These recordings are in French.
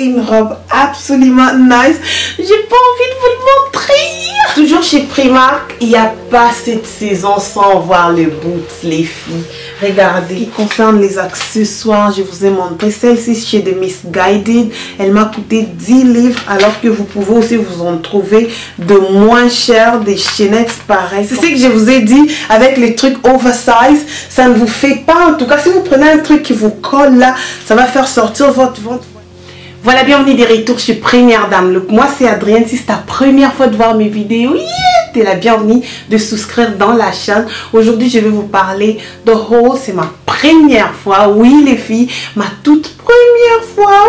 une robe absolument nice. J'ai pas envie de vous le montrer. Toujours chez Primark, il n'y a pas cette saison sans voir les boots, les filles. Regardez, qui concerne les accessoires, je vous ai montré celle-ci chez The Missguided. Elle m'a coûté 10 livres, alors que vous pouvez aussi vous en trouver de moins cher, des chaînettes pareilles. C'est ce que je vous ai dit, avec les trucs oversize, ça ne vous fait pas, en tout cas, si vous prenez un truc qui vous colle là, ça va faire sortir votre ventre. Voilà, bienvenue des retours chez Première Dame Look. Moi, c'est Adrienne. Si c'est ta première fois de voir mes vidéos, t'es la bienvenue de souscrire dans la chaîne. Aujourd'hui, je vais vous parler de haul. C'est ma première fois. Oui, les filles, ma toute première fois.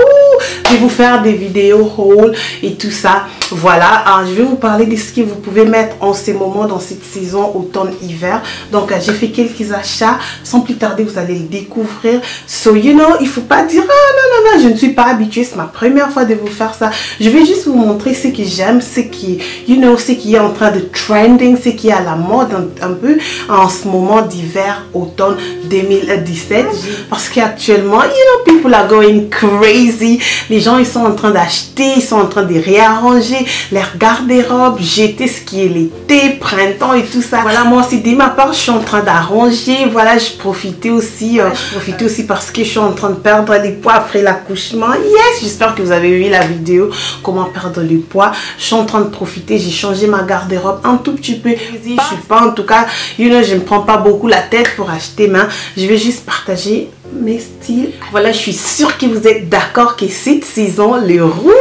Je vais vous faire des vidéos haul et tout ça. Voilà, alors, je vais vous parler de ce que vous pouvez mettre en ces moments dans cette saison automne-hiver. Donc, j'ai fait quelques achats. Sans plus tarder, vous allez le découvrir. So, you know, il ne faut pas dire, ah non, je ne suis pas habituée. C'est ma première fois de vous faire ça. Je vais juste vous montrer ce que j'aime, ce qui, you know, ce qui est en train de trending, ce qui est à la mode un peu en ce moment d'hiver, automne 2017. Parce qu'actuellement, you know, people are going crazy. Les gens, ils sont en train d'acheter, ils sont en train de réarranger leur garde-robe, jeter ce qui est l'été, printemps et tout ça. Voilà, moi aussi, de ma part, je suis en train d'arranger. Voilà, je profitais aussi parce que je suis en train de perdre des poids après l'accouchement. Yes, j'espère que vous avez vu la vidéo comment perdre le poids. Je suis en train de profiter, j'ai changé ma garde-robe un tout petit peu. Je suis pas, en tout cas, you know, je ne prends pas beaucoup la tête pour acheter, mais je vais juste partager mes styles. Voilà, je suis sûre que vous êtes d'accord que cette saison, le rouge,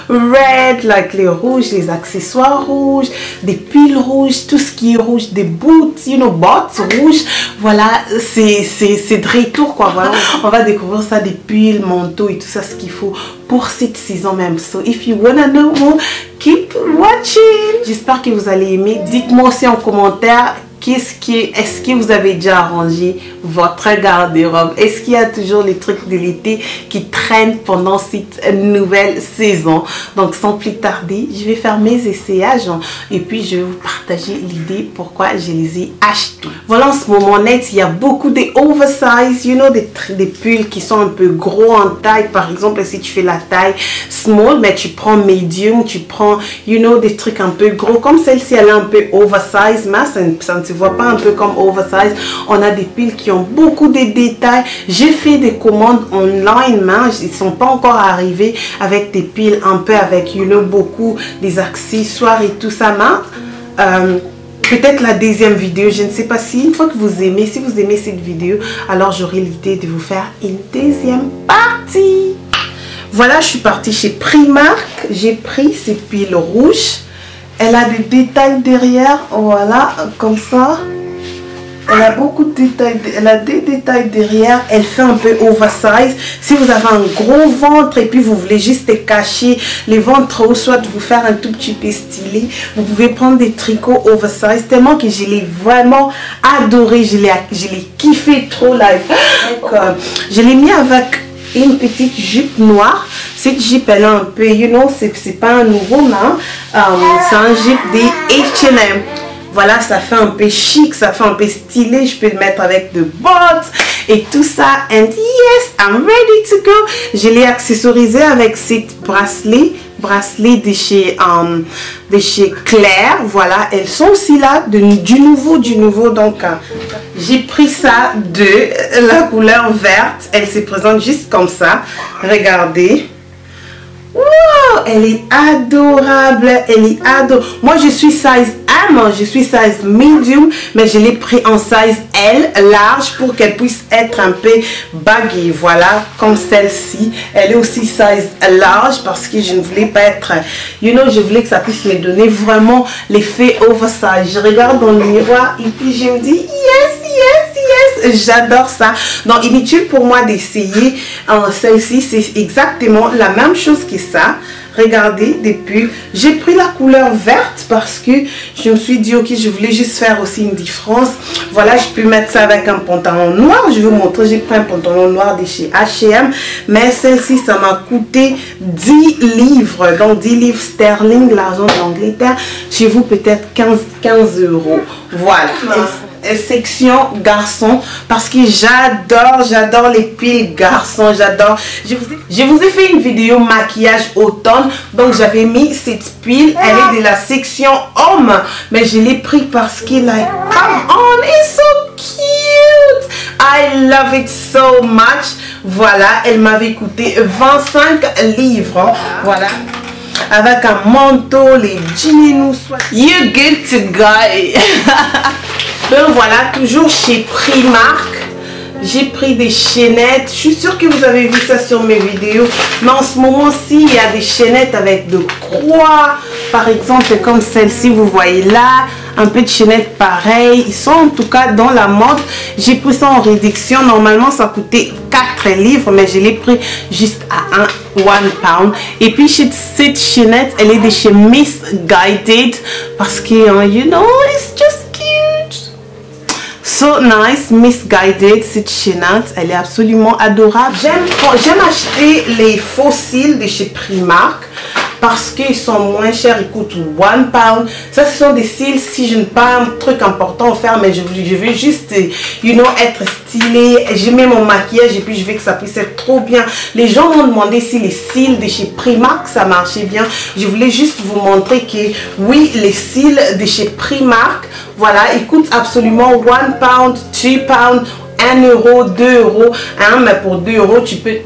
red, like les rouges, les accessoires rouges, des pulls rouges, tout ce qui est rouge, des boots, you know, bottes rouges. Voilà, c'est de retour, quoi. Voilà, on va découvrir ça, des pulls, manteaux et tout ça, ce qu'il faut pour cette saison même. So, if you wanna know more, keep watching. J'espère que vous allez aimer. Dites-moi aussi en commentaire, est-ce que vous avez déjà arrangé votre garde-robe? Est-ce qu'il y a toujours les trucs de l'été qui traînent pendant cette nouvelle saison? Donc sans plus tarder, je vais faire mes essayages et puis je vais vous partager l'idée pourquoi je les ai achetés. Voilà, en ce moment net, il y a beaucoup de oversize, you know, des pulls qui sont un peu gros en taille. Par exemple, si tu fais la taille small, mais tu prends medium, tu prends, you know, des trucs un peu gros. Comme celle-ci, elle est un peu oversize, mais ça ne se voit pas un peu comme oversize. On a des piles qui ont beaucoup de détails. J'ai fait des commandes online, mais ils ne sont pas encore arrivés avec des piles un peu avec, you know, beaucoup des accessoires et tout ça. Mais peut-être la deuxième vidéo, je ne sais pas si une fois que vous aimez, si vous aimez cette vidéo, alors j'aurai l'idée de vous faire une deuxième partie. Voilà, je suis partie chez Primark. J'ai pris ces piles rouges. Elle a des détails derrière, voilà, comme ça. Elle a beaucoup de détails, elle a des détails derrière. Elle fait un peu oversize. Si vous avez un gros ventre et puis vous voulez juste cacher les ventres ou soit vous faire un tout petit peu stylé, vous pouvez prendre des tricots oversize. Tellement que je l'ai vraiment adoré, je l'ai kiffé trop là. Je l'ai mis avec une petite jupe noire. Cette jupe, elle est un peu, you know, c'est pas un nouveau, mais c'est un jupe des H&M. Voilà, ça fait un peu chic, ça fait un peu stylé. Je peux le mettre avec de bottes et tout ça. And yes, I'm ready to go. Je l'ai accessorisé avec cette bracelet de chez Claire. Voilà, elles sont aussi là, du nouveau. Donc, j'ai pris ça de la couleur verte. Elle se présente juste comme ça. Regardez. Wow, elle est adorable, Moi je suis size M, je suis size medium, mais je l'ai pris en size L, large, pour qu'elle puisse être un peu baggy. Voilà, comme celle-ci. Elle est aussi size large parce que je ne voulais pas être, you know, je voulais que ça puisse me donner vraiment l'effet oversize. Je regarde dans le miroir et puis je me dis yes, j'adore ça. Donc inutile pour moi d'essayer celle-ci, c'est exactement la même chose que ça. Regardez, des pulls. J'ai pris la couleur verte parce que je me suis dit ok, je voulais juste faire aussi une différence. Voilà, je peux mettre ça avec un pantalon noir. Je vais vous montrer, j'ai pris un pantalon noir de chez H&M, mais celle-ci ça m'a coûté 10 livres, donc 10 livres sterling, l'argent d'Angleterre. Chez vous peut-être 15 €. Voilà. section garçons parce que j'adore les piles garçons, j'adore. Je vous ai fait une vidéo maquillage automne, donc j'avais mis cette pile, elle est de la section homme, mais je l'ai pris parce que like, come on, it's so cute, I love it so much. Voilà, elle m'avait coûté 25 livres, voilà. Avec un manteau, les jeans, you good to go. Donc voilà, toujours chez Primark. J'ai pris des chaînettes. Je suis sûre que vous avez vu ça sur mes vidéos. Mais en ce moment-ci, il y a des chaînettes avec de croix. Par exemple, comme celle-ci, vous voyez là. Un peu de chaînettes pareilles. Ils sont en tout cas dans la mode. J'ai pris ça en réduction. Normalement, ça coûtait 4 livres. Mais je l'ai pris juste à 1 pound. Et puis, cette chaînette, elle est de chez Missguided. Parce que, you know, it's just cute. So nice, Missguided, cette chaînette, elle est absolument adorable. J'aime acheter les fossiles de chez Primark parce qu'ils sont moins chers, ils coûtent 1 pound. Ça, ce sont des cils, si je n'ai pas un truc important à faire, mais je veux juste, you know, être stylé. Je mets mon maquillage et puis je veux que ça puisse être trop bien. Les gens m'ont demandé si les cils de chez Primark, ça marchait bien. Je voulais juste vous montrer que oui, les cils de chez Primark, voilà, ils coûtent absolument 1 pound, 2 pounds, 1 euro, 2 euros, hein, mais pour 2 euros, tu peux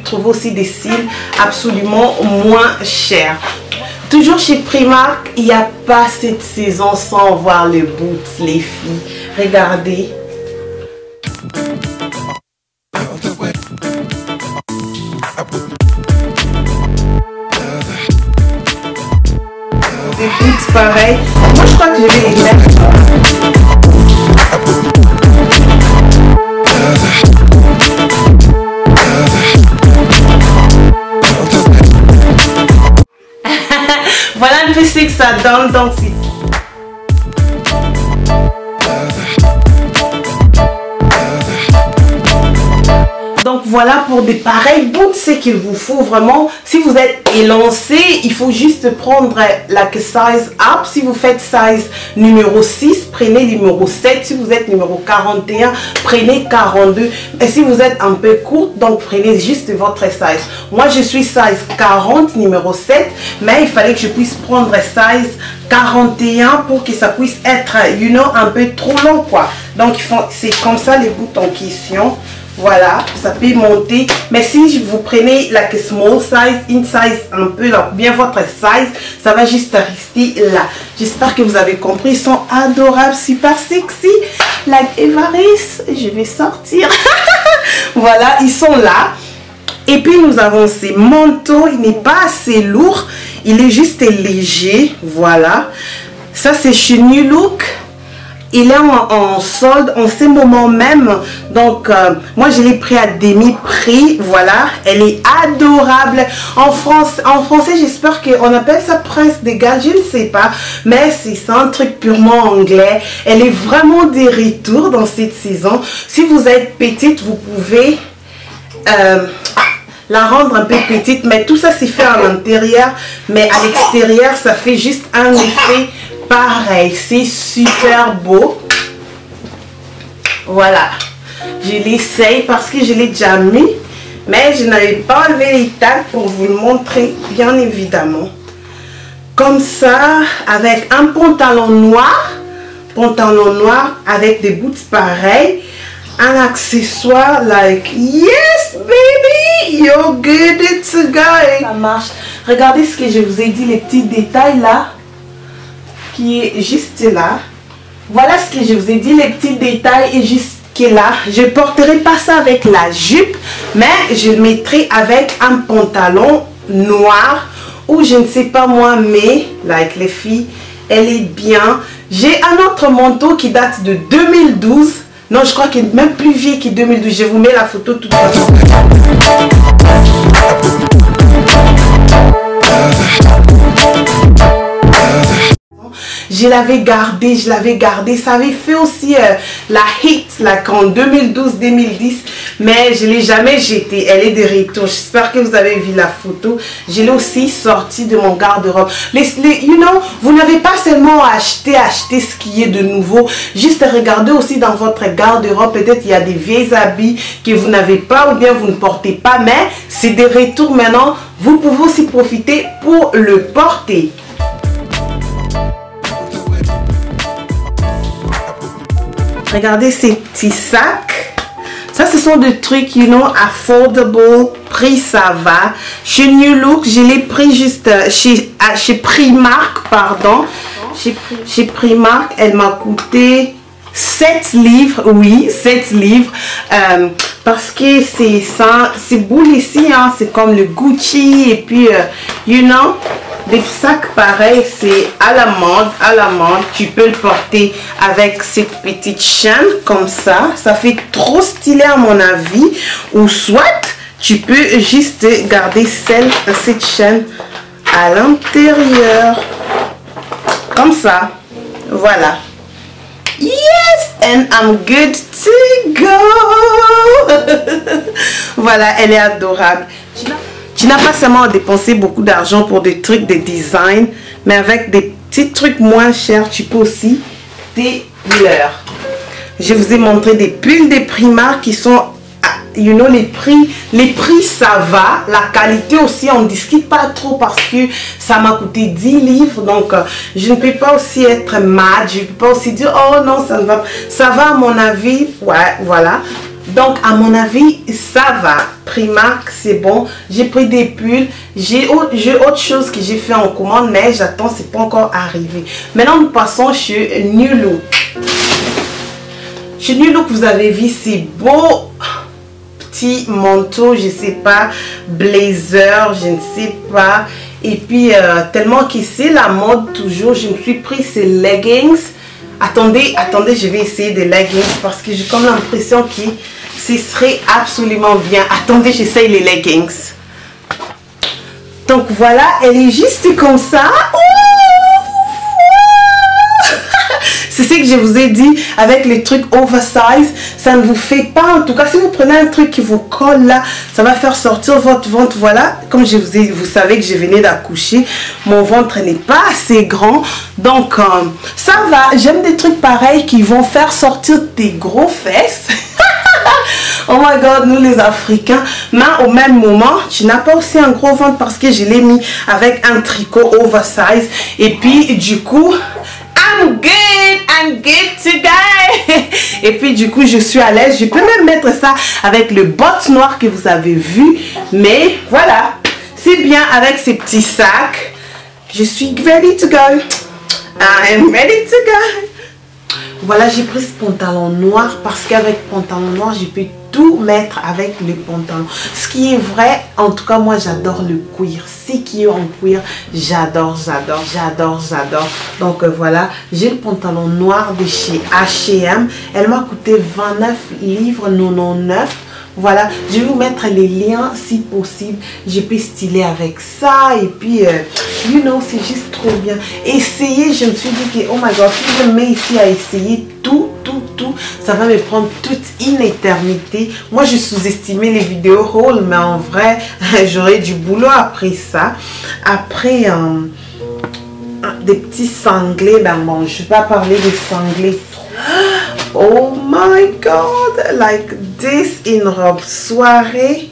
trouver aussi des cils absolument moins chers. Toujours chez Primark, il n'y a pas cette saison sans voir les boots, les filles. Regardez. Des boots pareils. Moi, je crois que je vais les mettre. Voilà un peu ce que ça donne, donc voilà pour des pareils boots, c'est qu'il vous faut vraiment, si vous êtes élancé, il faut juste prendre la size up. Si vous faites size numéro 6, prenez numéro 7. Si vous êtes numéro 41, prenez 42. Et si vous êtes un peu courte, donc prenez juste votre size. Moi, je suis size 40, numéro 7, mais il fallait que je puisse prendre size 41 pour que ça puisse être, you know, un peu trop long, quoi. Donc, c'est comme ça les bouts en question. Voilà, ça peut monter. Mais si vous prenez la small size, in size un peu, là, bien votre size, ça va juste rester là. J'espère que vous avez compris. Ils sont adorables, super sexy. Like Evaris, je vais sortir. Voilà, ils sont là. Et puis nous avons ces manteaux. Il n'est pas assez lourd. Il est juste léger. Voilà. Ça c'est chez New Look. Il est en solde en ce moment même. Donc, moi, je l'ai pris à demi-prix. Voilà. Elle est adorable. En français, j'espère qu'on appelle ça Prince des Galles. Je ne sais pas. Mais c'est un truc purement anglais. Elle est vraiment de retour dans cette saison. Si vous êtes petite, vous pouvez la rendre un peu petite. Mais tout ça, c'est fait à l'intérieur. Mais à l'extérieur, ça fait juste un effet pareil. C'est super beau. Voilà. Je l'essaye parce que je l'ai déjà mis. Mais je n'avais pas enlevé les tags pour vous le montrer, bien évidemment. Comme ça, avec un pantalon noir. Pantalon noir avec des boots pareils. Un accessoire like, yes baby, you're good to go. Ça marche. Regardez ce que je vous ai dit, les petits détails là. Qui est juste là. Voilà ce que je vous ai dit, les petits détails et juste là. Je ne porterai pas ça avec la jupe, mais je le mettrai avec un pantalon noir ou je ne sais pas moi, mais like les filles, elle est bien. J'ai un autre manteau qui date de 2012. Non, je crois qu'il est même plus vieux que 2012. Je vous mets la photo tout à l'heure. Je l'avais gardé, ça avait fait aussi la hit là, en 2012-2010, mais je ne l'ai jamais jetée. Elle est de retour. J'espère que vous avez vu la photo. Je l'ai aussi sortie de mon garde-robe. Vous n'avez pas seulement acheté ce qui est de nouveau. Juste regardez aussi dans votre garde-robe. Peut-être il y a des vieilles habits que vous n'avez pas ou bien vous ne portez pas. Mais c'est de retour maintenant. Vous pouvez aussi profiter pour le porter. Regardez ces petits sacs. Ça, ce sont des trucs, affordable. Prix, ça va. Chez New Look, je l'ai pris juste chez Primark, pardon. Chez Primark, elle m'a coûté 7 livres. Oui, 7 livres. Parce que c'est boule ici, hein. C'est comme le Gucci. Et puis, des sacs pareils, c'est à la mode, tu peux le porter avec cette petite chaîne comme ça. Ça fait trop stylé à mon avis. Ou soit, tu peux juste garder cette chaîne à l'intérieur. Comme ça. Voilà. Yes, and I'm good to go. Voilà, elle est adorable. Tu n'as pas seulement à dépenser beaucoup d'argent pour des trucs de design, mais avec des petits trucs moins chers, tu peux aussi des couleurs. Je vous ai montré des pulls de Primark qui sont, les prix ça va, la qualité aussi on ne discute pas trop parce que ça m'a coûté 10 livres, donc je ne peux pas aussi être mad, je ne peux pas aussi dire oh non ça ne va pas, ça va à mon avis, ouais voilà. Donc, à mon avis, ça va. Primark, c'est bon. J'ai pris des pulls. J'ai autre chose que j'ai fait en commande, mais j'attends, c'est pas encore arrivé. Maintenant, nous passons chez New Look. Chez New Look, vous avez vu ces beaux petits manteaux, je sais pas, blazer, je ne sais pas. Et puis, tellement que c'est la mode toujours, je me suis pris ces leggings. Attendez, je vais essayer des leggings parce que j'ai comme l'impression que ce serait absolument bien. Attendez, j'essaye les leggings. Donc voilà, elle est juste comme ça. C'est ce que je vous ai dit avec les trucs oversize. Ça ne vous fait pas, en tout cas, si vous prenez un truc qui vous colle là, ça va faire sortir votre ventre. Voilà, comme vous savez que je venais d'accoucher, mon ventre n'est pas assez grand. Donc, ça va. J'aime des trucs pareils qui vont faire sortir tes gros fesses. Oh my god, nous les Africains. Mais au même moment, tu n'as pas aussi un gros ventre parce que je l'ai mis avec un tricot oversize. Et puis, du coup, I'm good to go. Et puis du coup je suis à l'aise. Je peux même mettre ça avec le bottes noir que vous avez vu. Mais voilà, c'est bien avec ces petits sacs. Je suis ready to go. I am ready to go. Voilà, j'ai pris ce pantalon noir parce qu'avec pantalon noir, je peux tout mettre avec le pantalon. Ce qui est vrai, en tout cas, moi, j'adore le cuir. Ce qui est en cuir, j'adore. Donc, voilà, j'ai le pantalon noir de chez H&M. Elle m'a coûté 29 livres 99. Voilà, je vais vous mettre les liens si possible. Je peux styler avec ça. Et puis, c'est juste trop bien. Essayer, je me suis dit que, oh my god, si je me mets ici à essayer tout, ça va me prendre toute une éternité. Moi, je sous-estimais les vidéos haul, mais en vrai, j'aurais du boulot après ça. Après, des petits sanglés. Ben bon, je ne vais pas parler des sanglés. Oh my god, like this, une robe soirée.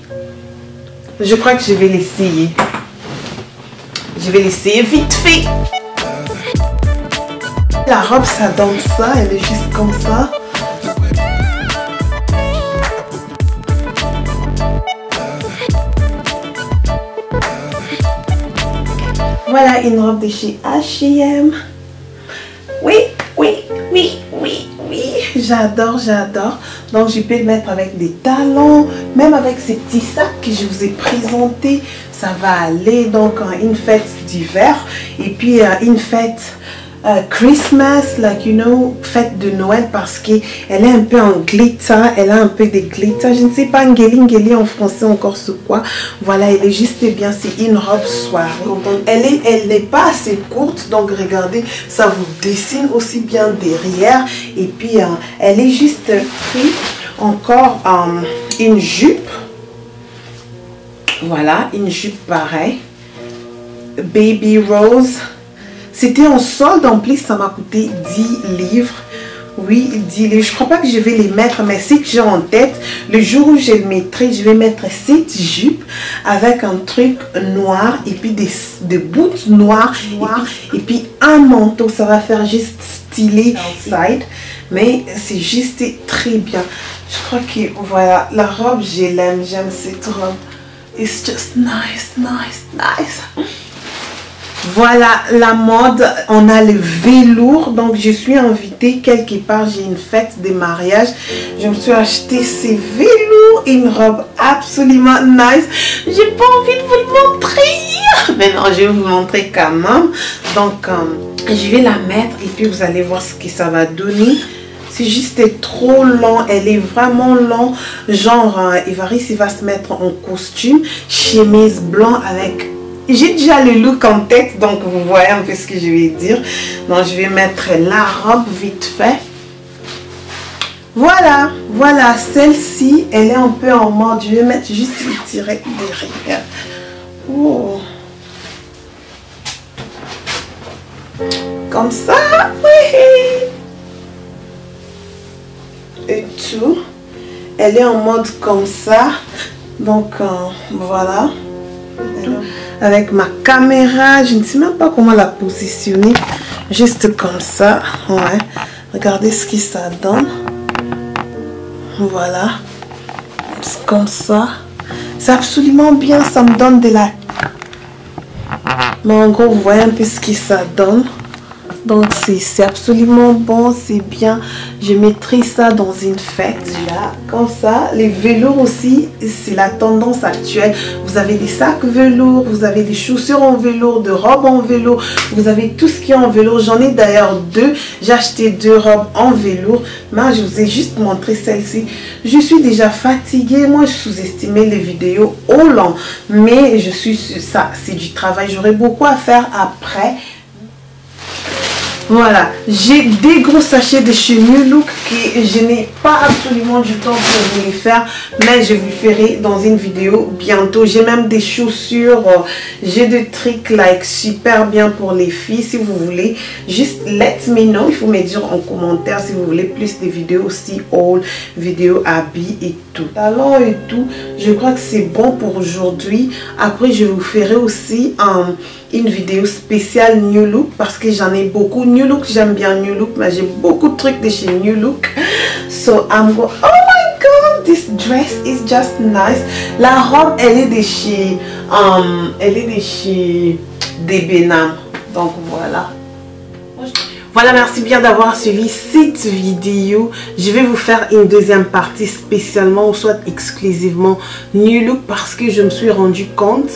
Je crois que je vais l'essayer. Je vais l'essayer vite fait. La robe, ça donne ça, elle est juste comme ça. Voilà une robe de chez H&M. Oui. J'adore. Donc, je peux le mettre avec des talons, même avec ces petits sacs que je vous ai présentés. Ça va aller. Donc, une fête d'hiver et puis une fête Christmas, like fête de Noël parce qu'elle est un peu en glitter. Elle a un peu de glitter. Je ne sais pas, ngeli en français encore ce quoi. Voilà, elle est juste bien. C'est une robe soirée. Elle n'est pas assez courte. Donc, regardez, ça vous dessine aussi bien derrière. Et puis, elle est juste pris encore une jupe. Voilà, une jupe pareille. Baby Rose. C'était en solde, en plus ça m'a coûté 10 livres. Oui, 10 livres. Je crois pas que je vais les mettre, mais c'est que j'ai en tête. Le jour où je le mettrai, je vais mettre cette jupe avec un truc noir et puis des boots noirs et puis un manteau. Ça va faire juste stylé outside, mais c'est juste très bien. Je crois que voilà, la robe, je l'aime, j'aime cette robe. It's just nice, nice, nice. Voilà la mode, on a le velours, donc je suis invitée quelque part, j'ai une fête de mariage, je me suis acheté ces velours, une robe absolument nice, j'ai pas envie de vous le montrer, mais non, je vais vous montrer quand même, donc je vais la mettre et puis vous allez voir ce que ça va donner. C'est juste trop long, elle est vraiment long, genre Évariste il va se mettre en costume, chemise blanc avec... J'ai déjà le look en tête, donc vous voyez un peu ce que je vais dire. Donc je vais mettre la robe vite fait. Voilà, voilà, celle-ci, elle est un peu en mode, je vais mettre juste le tiret derrière. Oh. Comme ça, oui. Et tout. Elle est en mode comme ça. Donc voilà. Avec ma caméra, je ne sais même pas comment la positionner. Juste comme ça. Ouais. Regardez ce que ça donne. Voilà. Comme ça. C'est absolument bien. Ça me donne de la... Mais en gros, vous voyez un peu ce que ça donne. Donc c'est absolument bon, c'est bien. Je mettrai ça dans une fête là, comme ça. Les velours aussi, c'est la tendance actuelle. Vous avez des sacs velours, vous avez des chaussures en velours, des robes en velours, vous avez tout ce qui est en velours. J'en ai d'ailleurs deux. J'ai acheté 2 robes en velours. Mais je vous ai juste montré celle-ci. Je suis déjà fatiguée. Moi, je sous-estimais les vidéos au long. Mais je suis sur ça. C'est du travail. J'aurai beaucoup à faire après. Voilà, j'ai des gros sachets de chez New Look que je n'ai pas absolument du temps pour vous les faire, mais je vous ferai dans une vidéo bientôt. J'ai même des chaussures, j'ai des trucs like super bien pour les filles. Si vous voulez, juste let me know. Il faut me dire en commentaire si vous voulez plus de vidéos aussi haul, vidéos habits et tout. Talons et tout, je crois que c'est bon pour aujourd'hui. Après, je vous ferai aussi une vidéo spéciale New Look parce que j'en ai beaucoup. New Look, j'aime bien New Look, mais j'ai beaucoup de trucs de chez New Look. So I'm going... Oh my god, this dress is just nice. La robe, elle est de chez Debenham. Donc voilà. Voilà, merci bien d'avoir suivi cette vidéo. Je vais vous faire une deuxième partie spécialement ou soit exclusivement New Look parce que je me suis rendu compte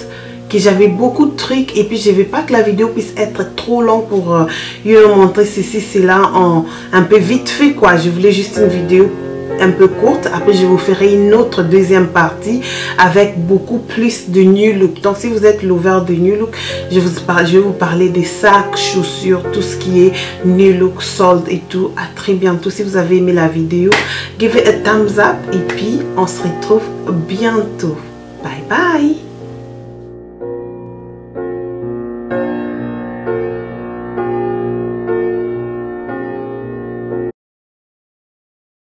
que j'avais beaucoup de trucs et puis je ne veux pas que la vidéo puisse être trop longue pour vous montrer ceci, cela un peu vite fait quoi. Je voulais juste une vidéo un peu courte. Après je vous ferai une autre deuxième partie avec beaucoup plus de New Look. Donc si vous êtes lover de New Look, je vais vous parler des sacs, chaussures, tout ce qui est New Look, solde et tout. À très bientôt. Si vous avez aimé la vidéo, give it a thumbs up et puis on se retrouve bientôt. Bye bye.